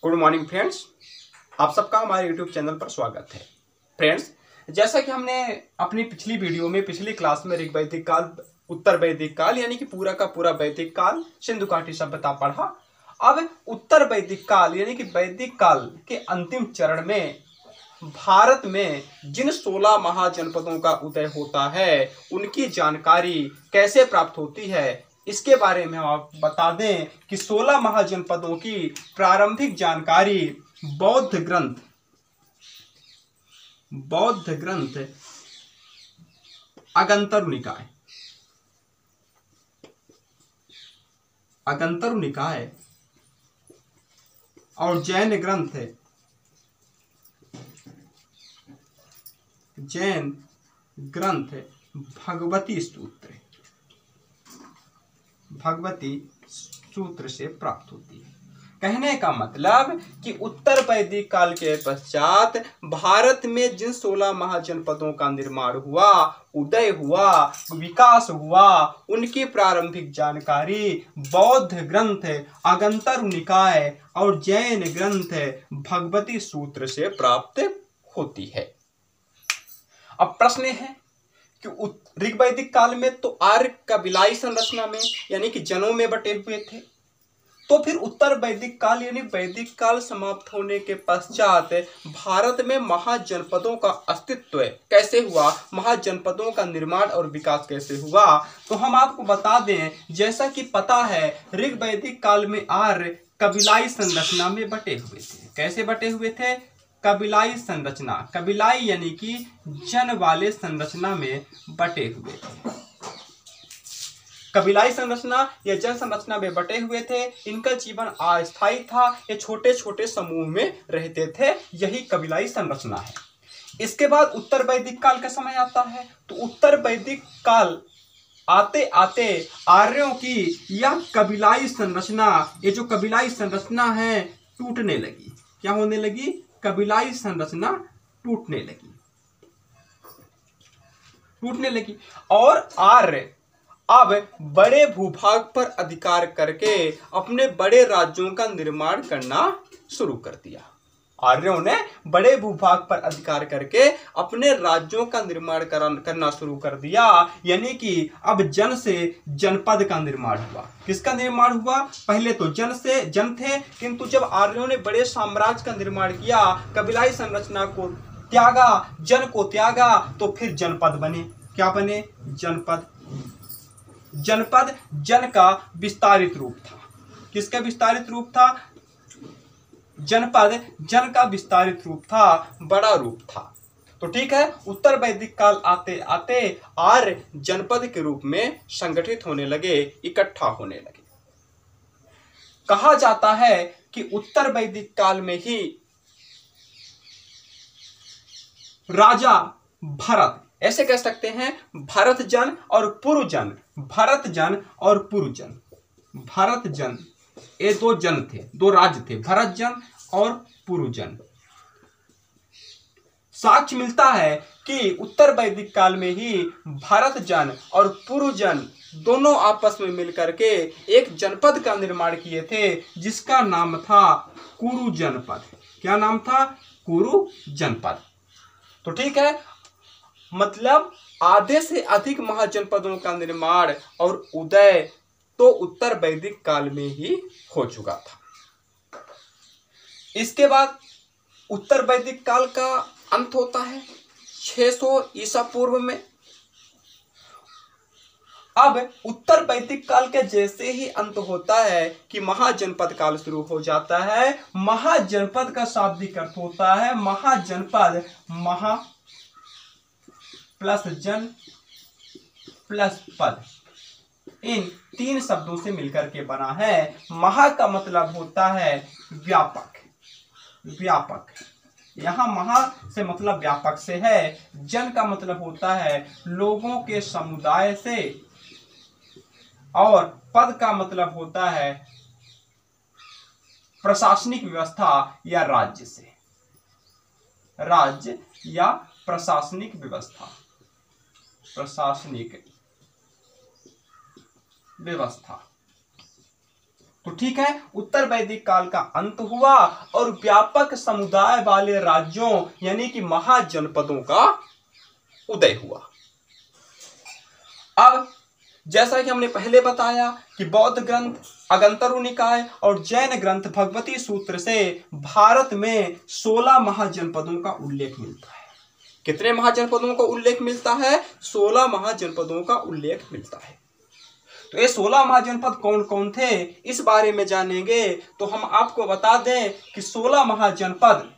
Good morning friends, आप सबका हमारे यूट्यूब चैनल पर स्वागत है। फ्रेंड्स, जैसा कि हमने अपनी पिछली वीडियो में पिछली क्लास में ऋग वैदिक काल, उत्तर वैदिक काल यानी कि पूरा का पूरा वैदिक काल, सिंधु घाटी सभ्यता पढ़ा। अब उत्तर वैदिक काल यानी कि वैदिक काल के अंतिम चरण में भारत में जिन 16 महाजनपदों का उदय होता है उनकी जानकारी कैसे प्राप्त होती है, इसके बारे में हम आपको बता दें कि 16 महाजनपदों की प्रारंभिक जानकारी बौद्ध ग्रंथ अगंतरु निकाय और जैन ग्रंथ भगवती सूत्र से प्राप्त होती है। कहने का मतलब कि उत्तर वैदिक काल के पश्चात भारत में जिन 16 महाजनपदों का निर्माण हुआ, उदय हुआ, विकास हुआ, उनकी प्रारंभिक जानकारी बौद्ध ग्रंथ अगंतरु निकाय और जैन ग्रंथ भगवती सूत्र से प्राप्त होती है। अब प्रश्न है कि ऋग वैदिक काल में तो आर्य कबीलाई संरचना में यानी कि जनों में बटे हुए थे, तो फिर उत्तर वैदिक काल यानी वैदिक काल समाप्त होने के पश्चात भारत में महाजनपदों का अस्तित्व कैसे हुआ, महाजनपदों का निर्माण और विकास कैसे हुआ, तो हम आपको बता दें, जैसा कि पता है ऋग वैदिक काल में आर्य कबीलाई संरचना में बटे हुए थे। कैसे बटे हुए थे? कबीलाई संरचना, कबीलाई यानी कि जन वाले संरचना में बटे हुए थे। कबीलाई संरचना या जन संरचना में बटे हुए थे। इनका जीवन अस्थायी था, ये छोटे छोटे समूह में रहते थे, यही कबीलाई संरचना है। इसके बाद उत्तर वैदिक काल का समय आता है, तो उत्तर वैदिक काल आते आते आर्यों की यह कबीलाई संरचना, ये जो कबीलाई संरचना है टूटने लगी। क्या होने लगी? कबीलाई संरचना टूटने लगी और आर्य अब बड़े भूभाग पर अधिकार करके अपने बड़े राज्यों का निर्माण करना शुरू कर दिया। आर्यों ने बड़े भूभाग पर अधिकार करके अपने राज्यों का निर्माण करना शुरू कर दिया, यानी कि अब जन से जनपद का निर्माण हुआ। किसका निर्माण हुआ? पहले तो जन से जन थे, किंतु जब आर्यों ने बड़े साम्राज्य का निर्माण किया, कबीलाई संरचना को त्यागा, जन को त्यागा, तो फिर जनपद बने। क्या बने? जनपद। जनपद जन का विस्तारित रूप था। किसका विस्तारित रूप था? जनपद जन का विस्तारित रूप था, बड़ा रूप था। तो ठीक है, उत्तर वैदिक काल आते आते आर्य जनपद के रूप में संगठित होने लगे, इकट्ठा होने लगे। कहा जाता है कि उत्तर वैदिक काल में ही राजा भरत, ऐसे कह सकते हैं भरत जन और पुरुजन, भरत जन और पुरुजन, भरत जन, ये दो जन थे, दो राज्य थे, भरत जन और पुरुजन। साक्ष्य मिलता है कि उत्तर वैदिक काल में ही भरत जन और पुरुजन दोनों आपस में मिलकर के एक जनपद का निर्माण किए थे, जिसका नाम था कुरु जनपद। क्या नाम था? कुरु जनपद। तो ठीक है, मतलब आधे से अधिक महाजनपदों का निर्माण और उदय तो उत्तर वैदिक काल में ही हो चुका था। इसके बाद उत्तर वैदिक काल का अंत होता है 600 ईसा पूर्व में। अब उत्तर वैदिक काल के जैसे ही अंत होता है कि महाजनपद काल शुरू हो जाता है। महाजनपद का शाब्दिक अर्थ होता है महाजनपद, महा प्लस जन प्लस पद, इन तीन शब्दों से मिलकर के बना है। महा का मतलब होता है व्यापक, व्यापक, यहां महा से मतलब व्यापक से है। जन का मतलब होता है लोगों के समुदाय से, और पद का मतलब होता है प्रशासनिक व्यवस्था या राज्य से, राज्य या प्रशासनिक व्यवस्था, प्रशासनिक व्यवस्था। तो ठीक है, उत्तर वैदिक काल का अंत हुआ और व्यापक समुदाय वाले राज्यों यानी कि महाजनपदों का उदय हुआ। अब जैसा कि हमने पहले बताया कि बौद्ध ग्रंथ अगंतरु निकाय और जैन ग्रंथ भगवती सूत्र से भारत में 16 महाजनपदों का उल्लेख मिलता है। कितने महाजनपदों का उल्लेख मिलता है? 16 महाजनपदों का उल्लेख मिलता है। तो ये 16 महाजनपद कौन कौन थे, इस बारे में जानेंगे। तो हम आपको बता दें कि 16 महाजनपद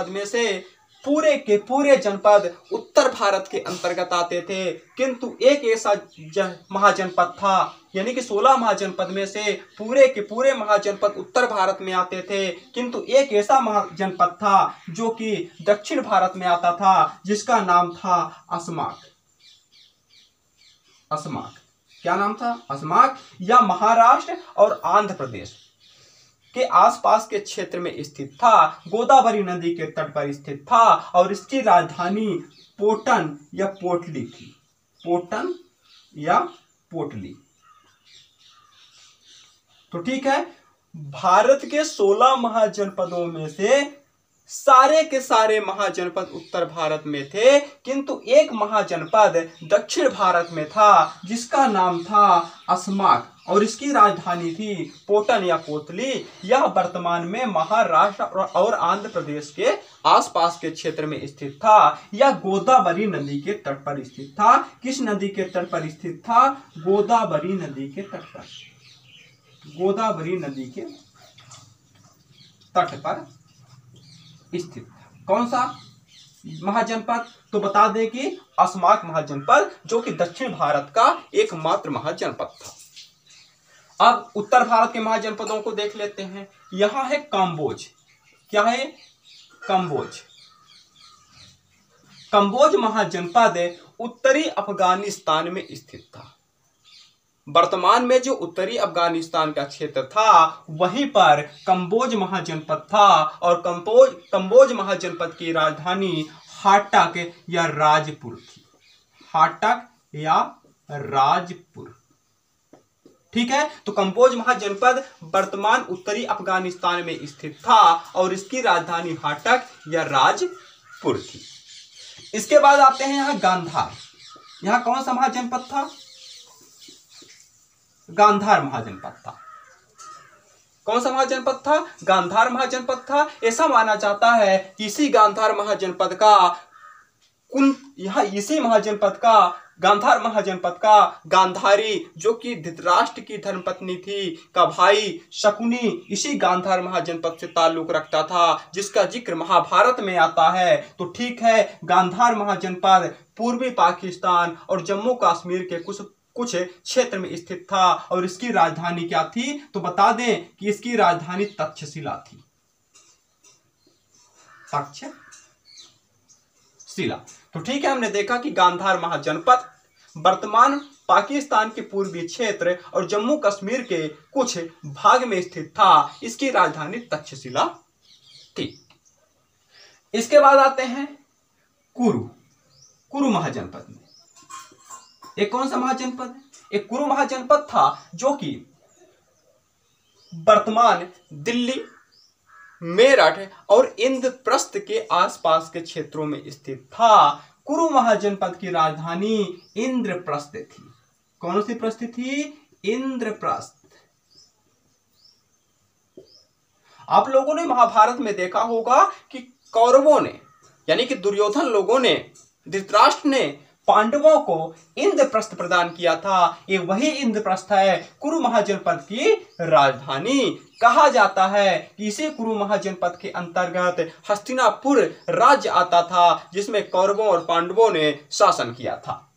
में से पूरे के पूरे जनपद उत्तर भारत के अंतर्गत आते थे, किंतु एक ऐसा महाजनपद था, यानी कि 16 महाजनपद में से पूरे के पूरे महाजनपद उत्तर भारत में आते थे, किंतु एक ऐसा महाजनपद था जो कि दक्षिण भारत में आता था, जिसका नाम था अस्माक। क्या नाम था? अस्माक। या महाराष्ट्र और आंध्र प्रदेश के आसपास के क्षेत्र में स्थित था, गोदावरी नदी के तट पर स्थित था और इसकी राजधानी पोटन या पोटली थी। पोटन या पोटली। तो ठीक है, भारत के 16 महाजनपदों में से सारे के सारे महाजनपद उत्तर भारत में थे, किंतु एक महाजनपद दक्षिण भारत में था जिसका नाम था अस्माक और इसकी राजधानी थी पोटन या पोतली। यह वर्तमान में महाराष्ट्र और आंध्र प्रदेश के आसपास के क्षेत्र में स्थित था। यह गोदावरी नदी के तट पर स्थित था। किस नदी के तट पर स्थित था? गोदावरी नदी के तट पर। गोदावरी नदी के तट पर स्थित। कौन सा महाजनपद? तो बता दें कि अस्माक महाजनपद, जो कि दक्षिण भारत का एकमात्र महाजनपद था। अब उत्तर भारत के महाजनपदों को देख लेते हैं। यहां है कंबोज। क्या है? कंबोज। कंबोज महाजनपद उत्तरी अफगानिस्तान में स्थित था। वर्तमान में जो उत्तरी अफगानिस्तान का क्षेत्र था वहीं पर कंबोज महाजनपद था और कंबोज महाजनपद की राजधानी हाटक या राजपुर थी। हाटक या राजपुर। ठीक है, तो कंबोज महाजनपद वर्तमान उत्तरी अफगानिस्तान में स्थित था और इसकी राजधानी हाटक या राजपुर थी। इसके बाद आते हैं यहां गांधार। यहां कौन सा महाजनपद था? गांधार महाजनपद था। कौन सा महाजनपद था? गांधार महाजनपद था। ऐसा माना जाता है कि इसी गांधार महाजनपद का गांधार महाजनपद का गांधारी, जो कि धृतराष्ट्र की धर्मपत्नी थी, का भाई शकुनी इसी गांधार महाजनपद से ताल्लुक रखता था, जिसका जिक्र महाभारत में आता है। तो ठीक है, गांधार महाजनपद पूर्वी पाकिस्तान और जम्मू कश्मीर के कुछ क्षेत्र में स्थित था और इसकी राजधानी क्या थी? तो बता दें कि इसकी राजधानी तक्षशिला थी। तक्षशिला। तो ठीक है, हमने देखा कि गांधार महाजनपद वर्तमान पाकिस्तान के पूर्वी क्षेत्र और जम्मू कश्मीर के कुछ भाग में स्थित था। इसकी राजधानी तक्षशिला थी। इसके बाद आते हैं कुरु महाजनपद में। एक कौन सा महाजनपद है? एक कुरु महाजनपद था जो कि वर्तमान दिल्ली, मेरठ और इंद्रप्रस्थ के आसपास के क्षेत्रों में स्थित था। कुरु महाजनपद की राजधानी इंद्रप्रस्थ थी। कौन सी प्रस्थ थी? इंद्रप्रस्थ। आप लोगों ने महाभारत में देखा होगा कि कौरवों ने यानी कि दुर्योधन लोगों ने, धृतराष्ट्र ने पांडवों को इंद्रप्रस्थ प्रदान किया था। ये वही इंद्रप्रस्थ है कुरु महाजनपद की राजधानी। कहा जाता है कि इसी कुरु महाजनपद के अंतर्गत हस्तिनापुर राज्य आता था, जिसमें कौरवों और पांडवों ने शासन किया था।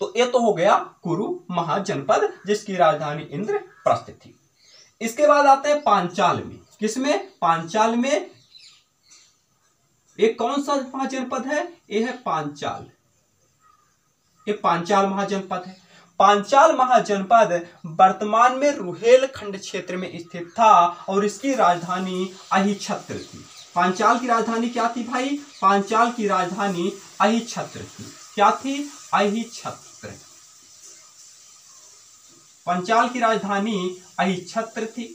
तो ये तो हो गया कुरु महाजनपद, जिसकी राजधानी इंद्रप्रस्थ थी। इसके बाद आते हैं पांचाल में। किसमें? पांचाल में। एक कौन सा महाजनपद है? यह है पांचाल। ये पांचाल महाजनपद है। पांचाल महाजनपद वर्तमान में रुहेलखंड क्षेत्र में स्थित था और इसकी राजधानी अहिछत्र थी। पांचाल की राजधानी क्या थी भाई? पांचाल की राजधानी अहिछत्र थी। क्या थी? अहिछत्र। पंचाल की राजधानी अहिच्छत्र थी।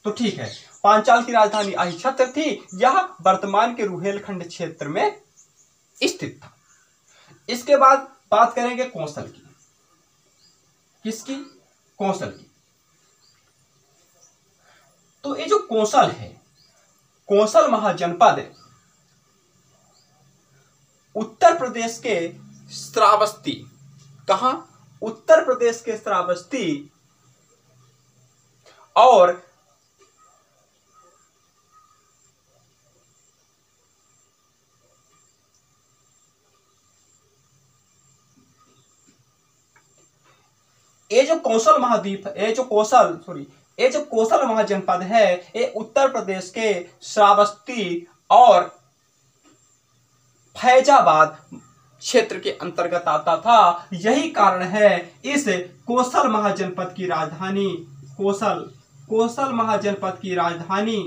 तो ठीक है, पांचाल की राजधानी अहिच्छत्र थी। यह वर्तमान के रुहेलखंड क्षेत्र में स्थित था। इसके बाद बात करेंगे कौशल की। किसकी? कौशल की। तो ये जो कौशल है, कौशल महाजनपद उत्तर प्रदेश के श्रावस्ती, कहां? उत्तर प्रदेश के श्रावस्ती और ये जो कौशल महाद्वीप, ये जो कौशल महाजनपद है, ये उत्तर प्रदेश के श्रावस्ती और फैजाबाद क्षेत्र के अंतर्गत आता था। यही कारण है इस कौशल महाजनपद की राजधानी कौशल महाजनपद की राजधानी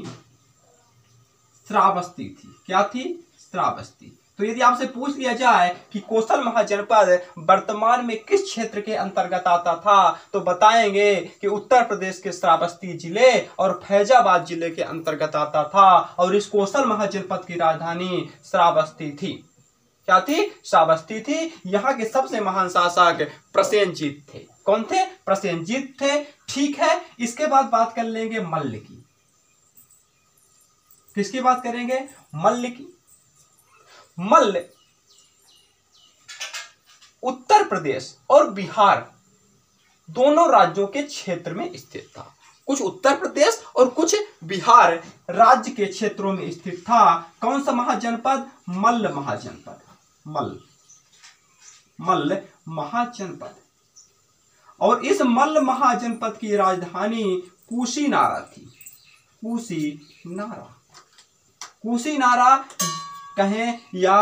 श्रावस्ती थी। क्या थी? श्रावस्ती। तो यदि आपसे पूछ लिया जाए कि कौशल महाजनपद वर्तमान में किस क्षेत्र के अंतर्गत आता था, तो बताएंगे कि उत्तर प्रदेश के श्रावस्ती जिले और फैजाबाद जिले के अंतर्गत आता था। और इस कौशल महाजनपद की राजधानी श्रावस्ती थी। क्या थी? श्रावस्ती थी। यहाँ के सबसे महान शासक प्रसेनजीत थे। कौन थे? प्रसेनजीत थे। ठीक है, इसके बाद बात कर लेंगे मल्ल की। किसकी बात करेंगे? मल्ल की। मल्ल उत्तर प्रदेश और बिहार दोनों राज्यों के क्षेत्र में स्थित था। कुछ उत्तर प्रदेश और कुछ बिहार राज्य के क्षेत्रों में स्थित था। कौन सा महाजनपद? मल्ल महाजनपद। मल्ल महाजनपद। और इस मल्ल महाजनपद की राजधानी कुशीनारा थी। कुशीनारा कहें या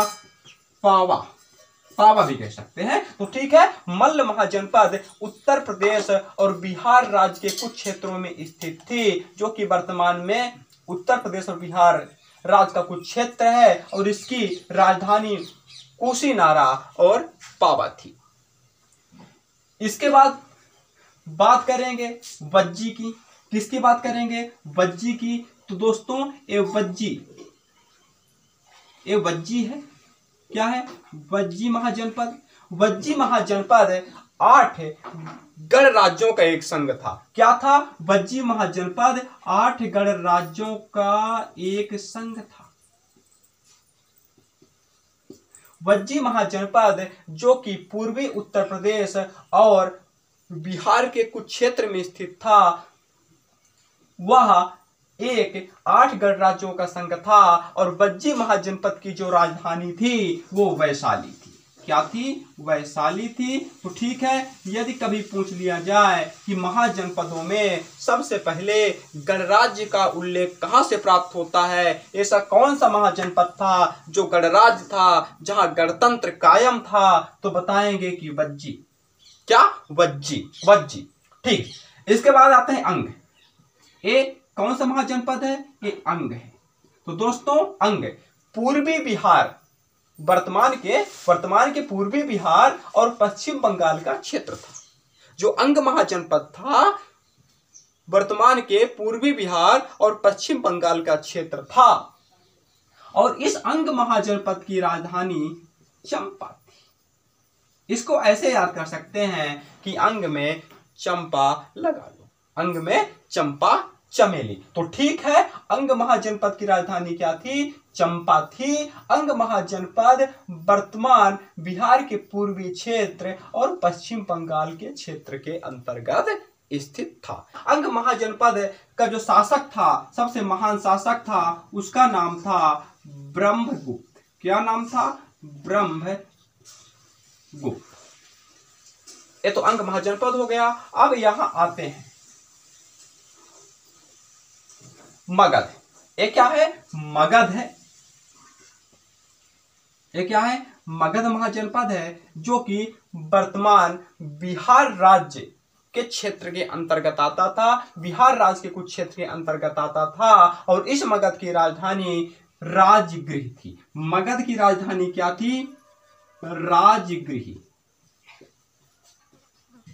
पावा भी कह सकते हैं। तो ठीक है, मल्ल महाजनपद उत्तर प्रदेश और बिहार राज्य के कुछ क्षेत्रों में स्थित थी, जो कि वर्तमान में उत्तर प्रदेश और बिहार राज्य का कुछ क्षेत्र है। और इसकी राजधानी कुशीनारा और पावा थी। इसके बाद बात करेंगे वज्जी की। किसकी बात करेंगे? वज्जी की। तो दोस्तों ये वज्जी है। क्या है? वज्जी महाजनपद। वज्जी महाजनपद 8 गण राज्यों का एक संघ था। क्या था? वज्जी महाजनपद 8 गण राज्यों का एक संघ था। वज्जी महाजनपद जो कि पूर्वी उत्तर प्रदेश और बिहार के कुछ क्षेत्र में स्थित था, वह एक 8 गणराज्यों का संघ था। और वज्जी महाजनपद की जो राजधानी थी वो वैशाली थी। क्या थी? वैशाली थी। तो ठीक है, यदि कभी पूछ लिया जाए कि महाजनपदों में सबसे पहले गणराज्य का उल्लेख कहां से प्राप्त होता है, ऐसा कौन सा महाजनपद था जो गणराज्य था, जहां गणतंत्र कायम था, तो बताएंगे कि वज्जी। क्या? वज्जी। ठीक। इसके बाद आते हैं अंग। ये कौन सा महाजनपद है? ये अंग है। तो दोस्तों अंग पूर्वी बिहार, वर्तमान के पूर्वी बिहार और पश्चिम बंगाल का क्षेत्र था। जो अंग महाजनपद था वर्तमान के पूर्वी बिहार और पश्चिम बंगाल का क्षेत्र था। और इस अंग महाजनपद की राजधानी चंपा थी। इसको ऐसे याद कर सकते हैं कि अंग में चंपा लगा लो। अंग में चंपा, चमेली। तो ठीक है, अंग महाजनपद की राजधानी क्या थी? चंपा थी। अंग महाजनपद वर्तमान बिहार के पूर्वी क्षेत्र और पश्चिम बंगाल के क्षेत्र के अंतर्गत स्थित था। अंग महाजनपद का जो शासक था, सबसे महान शासक था, उसका नाम था ब्रह्मगुप्त। क्या नाम था? ब्रह्मगुप्त। ये तो अंग महाजनपद हो गया। अब यहां आते हैं मगध। ये क्या है? मगध है। ये क्या है? मगध महाजनपद है, जो कि वर्तमान बिहार राज्य के क्षेत्र के अंतर्गत आता था। बिहार राज्य के कुछ क्षेत्र के अंतर्गत आता था। और इस मगध की राजधानी राजगृह थी। मगध की राजधानी क्या थी? राजगृह।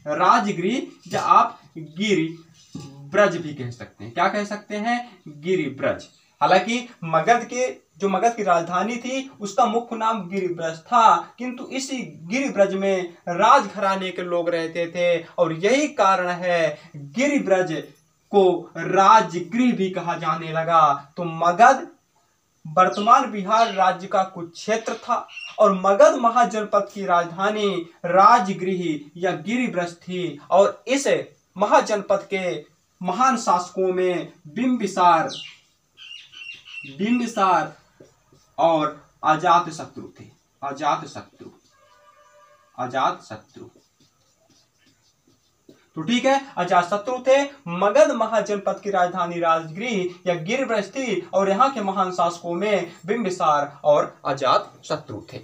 राजगृह या आप गिरि ब्रज भी कह सकते हैं। क्या कह सकते हैं? गिरि ब्रज। हालांकि मगध की राजधानी थी उसका मुख्य नाम गिरिब्रज था, किंतु इसी गिरिब्रज में राजघराने के लोग रहते थे और यही कारण है गिरिब्रज को राजगृह भी कहा जाने लगा। तो मगध वर्तमान बिहार राज्य का कुछ क्षेत्र था और मगध महाजनपद की राजधानी राजगृह या गिरिब्रज थी और इस महाजनपद के महान शासकों में बिंबिसार और अजातशत्रु थे। अजातशत्रु तो ठीक है, अजातशत्रु थे। मगध महाजनपद की राजधानी राजगृह या गिरिब्रज थी और यहाँ के महान शासकों में बिंबिसार और अजातशत्रु थे।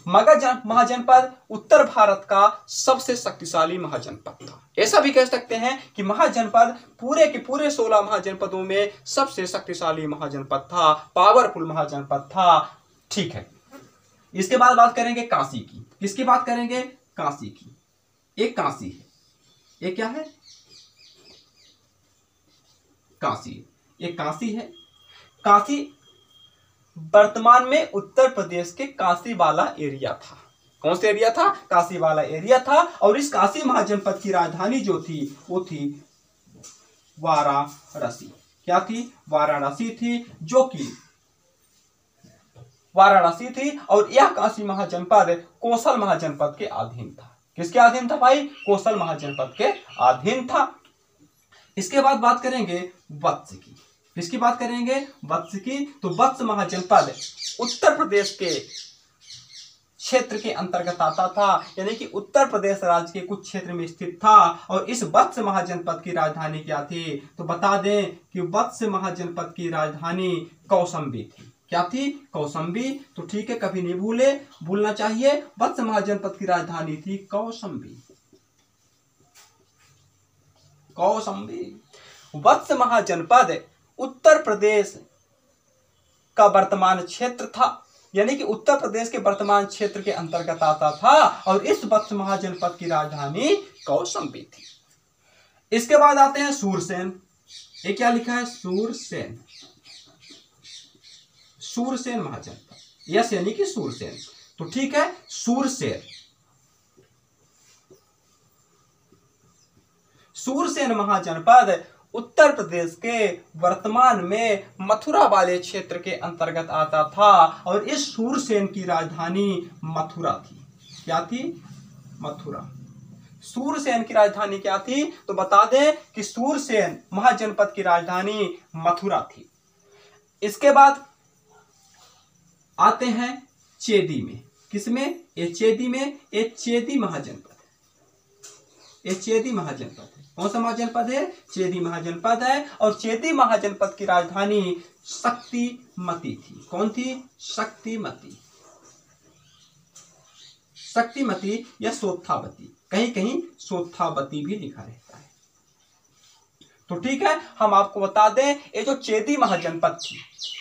मगध महाजनपद उत्तर भारत का सबसे शक्तिशाली महाजनपद था। ऐसा भी कह सकते हैं कि महाजनपद पूरे के पूरे 16 महाजनपदों में सबसे शक्तिशाली महाजनपद था, पावरफुल महाजनपद था। ठीक है, इसके बाद बात करेंगे काशी की। किसकी बात करेंगे? काशी की। एक काशी है, एक क्या है? काशी। एक काशी है। काशी वर्तमान में उत्तर प्रदेश के काशी वाला एरिया था। कौन सा एरिया था? काशी वाला एरिया था। और इस काशी महाजनपद की राजधानी जो थी वो थी वाराणसी। क्या थी? वाराणसी थी, जो कि वाराणसी थी। और यह काशी महाजनपद कोसल महाजनपद के अधीन था। किसके अधीन था भाई? कोसल महाजनपद के अधीन था। इसके बाद बात करेंगे वत्स की। किसकी बात करेंगे? वत्स की। तो वत्स महाजनपद उत्तर प्रदेश के क्षेत्र के अंतर्गत आता था, यानी कि उत्तर प्रदेश राज्य के कुछ क्षेत्र में स्थित था। और इस वत्स महाजनपद की राजधानी क्या थी? तो बता दें कि वत्स महाजनपद की राजधानी कौशाम्बी थी। क्या थी? कौशाम्बी। तो ठीक है, कभी नहीं भूलना चाहिए। वत्स महाजनपद की राजधानी थी कौशाम्बी। वत्स महाजनपद उत्तर प्रदेश का वर्तमान क्षेत्र था, यानी कि उत्तर प्रदेश के वर्तमान क्षेत्र के अंतर्गत आता था और इस वत्स महाजनपद की राजधानी कौशाम्बी थी। इसके बाद आते हैं सूरसेन। ये क्या लिखा है? सूरसेन। सूरसेन महाजनपद, यस, यानी कि सूरसेन। तो ठीक है, सूरसेन महाजनपद उत्तर प्रदेश के वर्तमान में मथुरा वाले क्षेत्र के अंतर्गत आता था और इस सूरसेन की राजधानी मथुरा थी। क्या थी? मथुरा। सूरसेन की राजधानी क्या थी? तो बता दें कि सूरसेन महाजनपद की राजधानी मथुरा थी। इसके बाद आते हैं चेदी में। किसमें? ये चेदी में। ये चेदी महाजनपद है। ये चेदी महाजनपद है। कौन सा महाजनपद है? चेदी महाजनपद है। और चेदी महाजनपद की राजधानी शक्तिमती थी। कौन थी? शक्तिमती। शक्तिमती या सोत्थावती, कहीं कहीं सोत्थावती भी लिखा रहता है। तो ठीक है, हम आपको बता दें ये जो चेदी महाजनपद थी,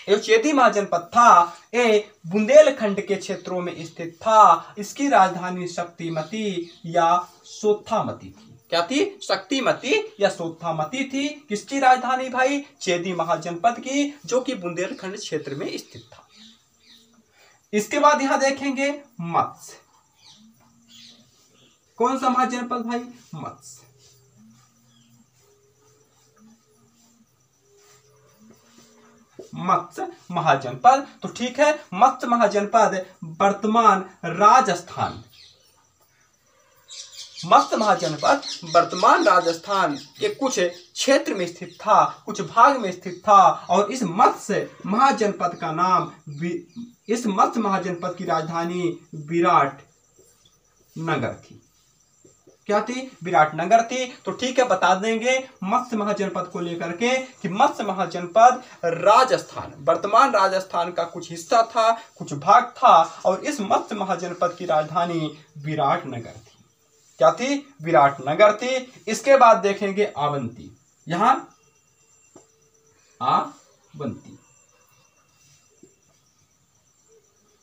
ये चेदी महाजनपद था, ये बुंदेलखंड के क्षेत्रों में स्थित था। इसकी राजधानी शक्तिमती या सोत्थामती थी। क्या थी? शक्तिमती या सोत्थामती थी। किसकी राजधानी भाई? चेदी महाजनपद की, जो कि बुंदेलखंड क्षेत्र में स्थित था। इसके बाद यहां देखेंगे मत्स्य। कौन सा महाजनपद भाई? मत्स्य। मत्स्य महाजनपद। तो ठीक है, मत्स्य महाजनपद वर्तमान राजस्थान, मत्स्य महाजनपद वर्तमान राजस्थान के कुछ क्षेत्र में स्थित था, कुछ भाग में स्थित था। और इस मत्स्य महाजनपद का नाम, इस मत्स्य महाजनपद की राजधानी विराट नगर थी। क्या थी? विराटनगर थी। तो ठीक है, बता देंगे मत्स्य महाजनपद को लेकर के कि मत्स्य महाजनपद राजस्थान, वर्तमान राजस्थान का कुछ हिस्सा था, कुछ भाग था। और इस मत्स्य महाजनपद की राजधानी विराटनगर थी। क्या थी? विराटनगर थी। इसके बाद देखेंगे आवंती। यहां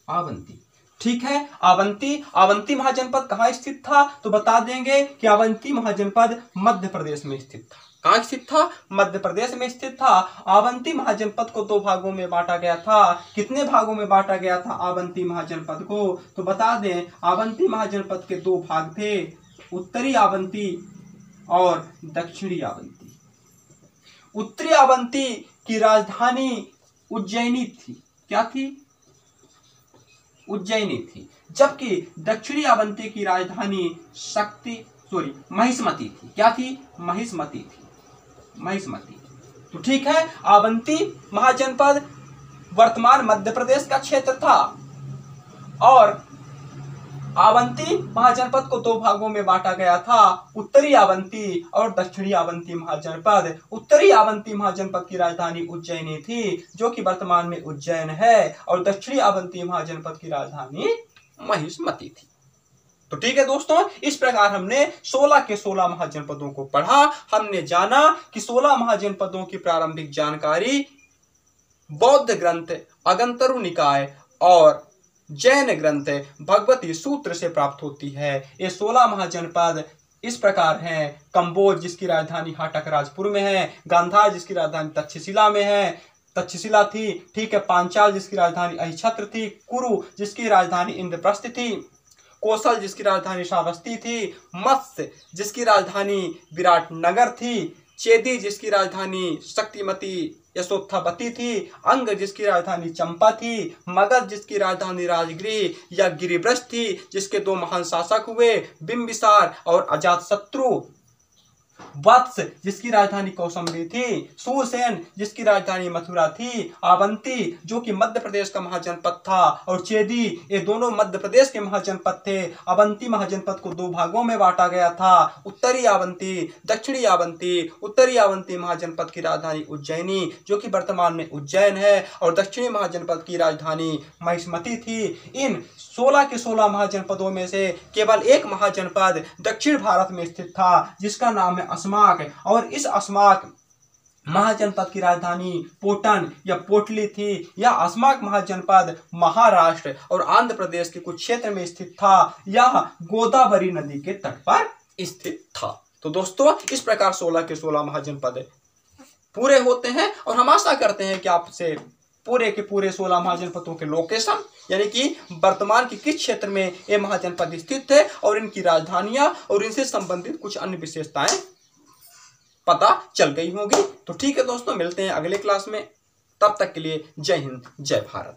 आवंती, ठीक है। अवंती महाजनपद कहाँ स्थित था? तो बता देंगे कि अवंती महाजनपद मध्य प्रदेश में स्थित था। कहाँ स्थित था? मध्य प्रदेश में स्थित था। अवंती महाजनपद को 2 भागों में बांटा गया था। कितने भागों में बांटा गया था अवंती महाजनपद को? तो बता दें, अवंती महाजनपद के 2 भाग थे, उत्तरी अवंती और दक्षिणी अवंती। उत्तरी अवंती की राजधानी उज्जैनी थी। क्या थी? उज्जैनी थी। जबकि दक्षिणी अवंती की राजधानी महिष्मती थी। क्या थी? महिष्मती थी। महिष्मती। तो ठीक है, अवंती महाजनपद वर्तमान मध्य प्रदेश का क्षेत्र था और अवंती महाजनपद को 2 भागों में बांटा गया था, उत्तरी अवंती और दक्षिणी अवंती महाजनपद। उत्तरी अवंती महाजनपद की राजधानी उज्जैनी थी, जो कि वर्तमान में उज्जैन है, और दक्षिणी अवंती महाजनपद की राजधानी महिष्मती थी। तो ठीक है दोस्तों, इस प्रकार हमने 16 के 16 महाजनपदों को पढ़ा। हमने जाना कि 16 महाजनपदों की प्रारंभिक जानकारी बौद्ध ग्रंथ अगंतरु निकाय और जैन ग्रंथ भगवती सूत्र से प्राप्त होती है। ये 16 महाजनपद इस प्रकार हैं: कंबोज जिसकी राजधानी हाटक राजपुर में है, गांधार जिसकी राजधानी तक्षशिला में है, तक्षशिला थी, ठीक है, पांचाल जिसकी राजधानी अहिछत्र थी, कुरु जिसकी राजधानी इंद्रप्रस्थ थी, कौशल जिसकी राजधानी श्रावस्ती थी, मत्स्य जिसकी राजधानी विराटनगर थी, चेदी जिसकी राजधानी शक्तिमती यशोत्थावती थी, अंग जिसकी राजधानी चंपा थी, मगध जिसकी राजधानी राजगृह या गिरिब्रज थी, जिसके 2 महान शासक हुए, बिंबिसार और अजातशत्रु, वत्स जिसकी राजधानी कौशाम्बी थी, सूरसेन जिसकी राजधानी मथुरा थी, अवंती जो कि मध्य प्रदेश का महाजनपद था, और चेदी, ये दोनों मध्य प्रदेश के महाजनपद थे। अवंती महाजनपद को 2 भागों में बांटा गया था, उत्तरी अवंती, दक्षिणी अवंती। उत्तरी अवंती महाजनपद की राजधानी उज्जैनी, जो कि वर्तमान में उज्जैन है, और दक्षिणी महाजनपद की राजधानी महिष्मती थी। इन 16 के 16 महाजनपदों में से केवल एक महाजनपद दक्षिण भारत में स्थित था, जिसका नाम है अस्माक, और इस अस्माक महाजनपद की राजधानी पोटन या पोटली थी। यह अस्माक महाजनपद महाराष्ट्र और आंध्र प्रदेश के कुछ क्षेत्र में स्थित था। यह गोदावरी नदी के तट पर स्थित था। तो दोस्तों, इस प्रकार 16 के 16 महाजनपद पूरे होते हैं, और हम आशा करते हैं कि आपसे पूरे के पूरे 16 महाजनपदों के लोकेशन, यानी कि वर्तमान के किस क्षेत्र में ये महाजनपद स्थित थे, और इनकी राजधानियां और इनसे संबंधित कुछ अन्य विशेषताएं पता चल गई होगी। तो ठीक है दोस्तों, मिलते हैं अगले क्लास में। तब तक के लिए जय हिंद, जय भारत।